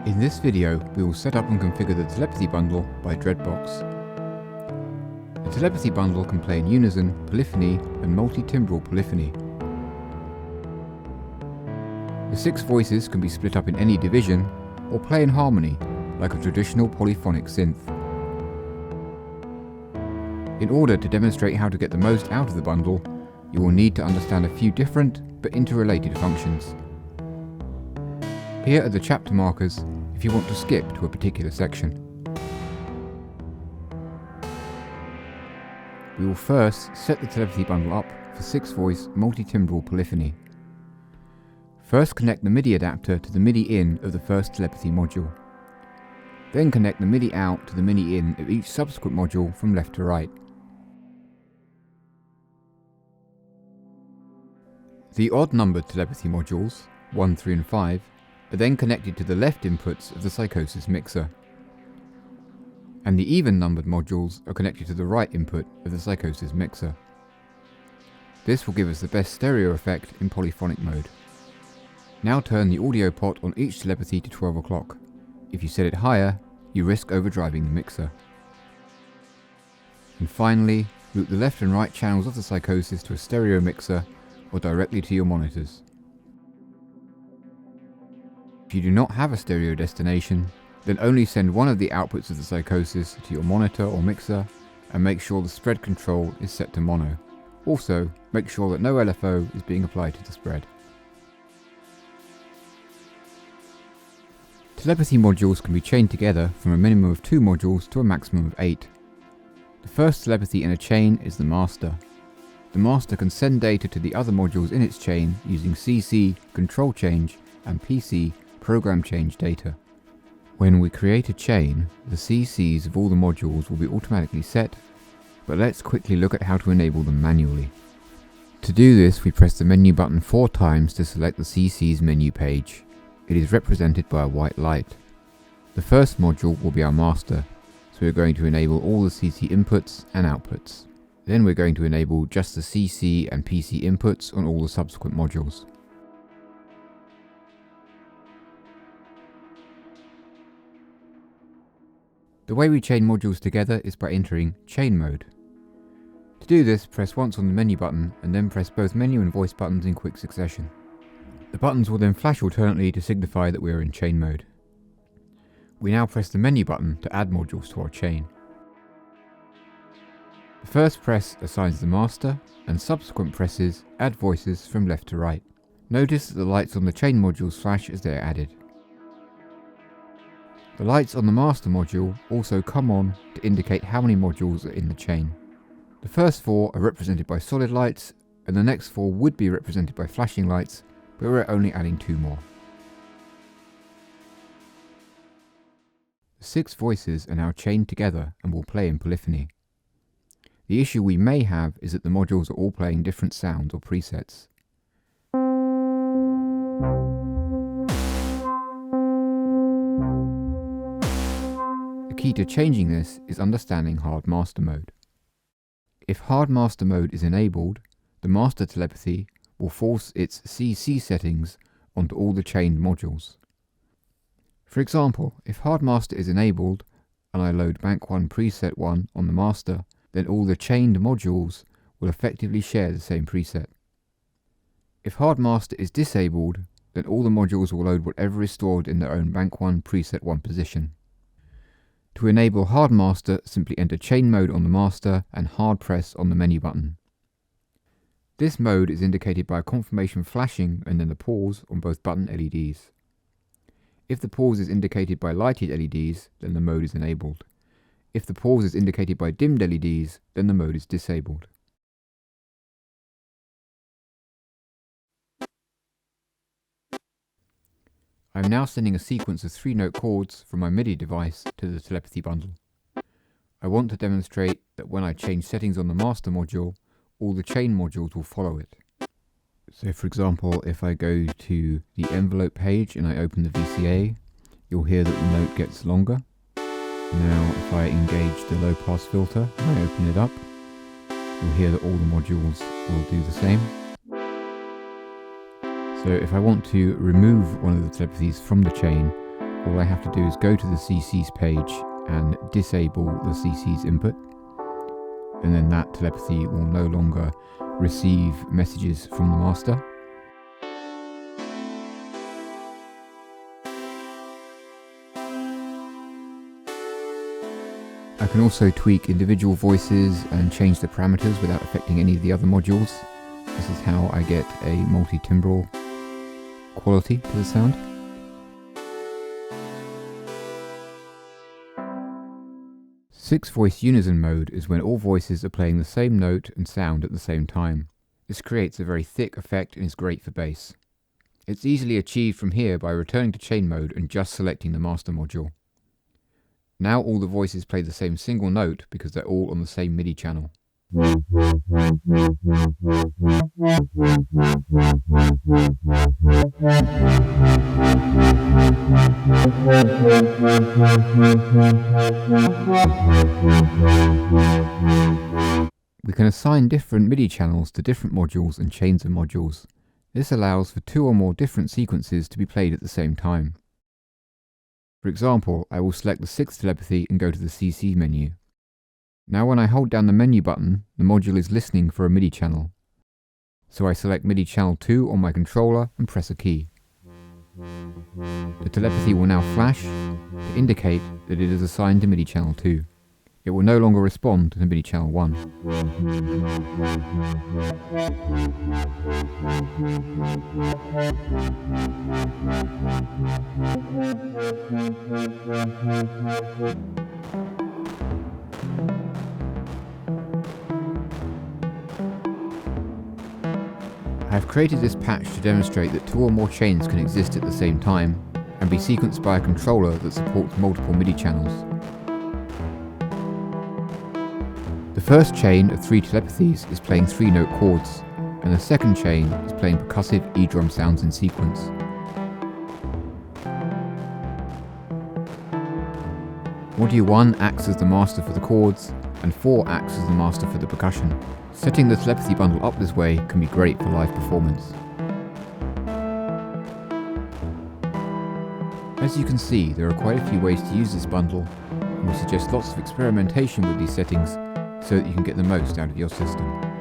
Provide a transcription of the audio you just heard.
In this video, we will set up and configure the Telepathy Bundle by Dreadbox. The Telepathy Bundle can play in Unison, polyphony and multi-timbral polyphony. The 6 voices can be split up in any division or play in harmony, like a traditional polyphonic synth. In order to demonstrate how to get the most out of the bundle, you will need to understand a few different but interrelated functions. Here are the chapter markers if you want to skip to a particular section. We will first set the Telepathy Bundle up for 6-voice multi-timbral polyphony. First connect the MIDI adapter to the MIDI in of the first telepathy module. Then connect the MIDI out to the MIDI in of each subsequent module from left to right. The odd-numbered telepathy modules, 1, 3 and 5, are then connected to the left inputs of the Psychosis mixer. And the even-numbered modules are connected to the right input of the Psychosis mixer. This will give us the best stereo effect in polyphonic mode. Now turn the audio pot on each telepathy to 12 o'clock. If you set it higher, you risk overdriving the mixer. And finally, route the left and right channels of the Psychosis to a stereo mixer or directly to your monitors. If you do not have a stereo destination, then only send one of the outputs of the Psychosis to your monitor or mixer and make sure the spread control is set to mono. Also, make sure that no LFO is being applied to the spread. Telepathy modules can be chained together from a minimum of 2 modules to a maximum of 8. The first telepathy in a chain is the master. The master can send data to the other modules in its chain using CC control change and PC program change data. When we create a chain, the CCs of all the modules will be automatically set, but let's quickly look at how to enable them manually. To do this, we press the menu button 4 times to select the CC's menu page. It is represented by a white light. The first module will be our master, so we're going to enable all the CC inputs and outputs. Then we're going to enable just the CC and PC inputs on all the subsequent modules. The way we chain modules together is by entering chain mode. To do this, press once on the menu button and then press both menu and voice buttons in quick succession. The buttons will then flash alternately to signify that we are in chain mode. We now press the menu button to add modules to our chain. The first press assigns the master, and subsequent presses add voices from left to right. Notice that the lights on the chain modules flash as they are added. The lights on the master module also come on to indicate how many modules are in the chain. The first 4 are represented by solid lights, and the next 4 would be represented by flashing lights, but we're only adding 2 more. The 6 voices are now chained together and will play in polyphony. The issue we may have is that the modules are all playing different sounds or presets. The key to changing this is understanding hard master mode. If hard master mode is enabled, the master telepathy will force its CC settings onto all the chained modules. For example, if hard master is enabled and I load bank 1 preset 1 on the master, then all the chained modules will effectively share the same preset. If hard master is disabled, then all the modules will load whatever is stored in their own bank 1 preset 1 position. To enable hard master, simply enter chain mode on the master and hard press on the menu button. This mode is indicated by a confirmation flashing and then a pause on both button LEDs. If the pause is indicated by lighted LEDs, then the mode is enabled. If the pause is indicated by dimmed LEDs, then the mode is disabled. I am now sending a sequence of 3-note chords from my MIDI device to the Telepathy Bundle. I want to demonstrate that when I change settings on the master module, all the chain modules will follow it. So for example, if I go to the envelope page and I open the VCA, you'll hear that the note gets longer. Now if I engage the low pass filter and I open it up, you'll hear that all the modules will do the same. So if I want to remove one of the telepathies from the chain, all I have to do is go to the CC's page and disable the CC's input, and then that telepathy will no longer receive messages from the master. I can also tweak individual voices and change the parameters without affecting any of the other modules. This is how I get a multi-timbral quality to the sound. Six-voice unison mode is when all voices are playing the same note and sound at the same time. This creates a very thick effect and is great for bass. It's easily achieved from here by returning to chain mode and just selecting the master module. Now all the voices play the same single note because they're all on the same MIDI channel. We can assign different MIDI channels to different modules and chains of modules. This allows for 2 or more different sequences to be played at the same time. For example, I will select the 6th telepathy and go to the CC menu. Now when I hold down the menu button, the module is listening for a MIDI channel. So I select MIDI channel 2 on my controller and press a key. The telepathy will now flash to indicate that it is assigned to MIDI channel 2. It will no longer respond to MIDI channel 1. I have created this patch to demonstrate that 2 or more chains can exist at the same time and be sequenced by a controller that supports multiple MIDI channels. The first chain of 3 telepathies is playing 3-note chords, and the second chain is playing percussive E-drum sounds in sequence. Module 1 acts as the master for the chords, and 4 acts as the master for the percussion. Setting the Telepathy Bundle up this way can be great for live performance. As you can see, there are quite a few ways to use this bundle, and we suggest lots of experimentation with these settings so that you can get the most out of your system.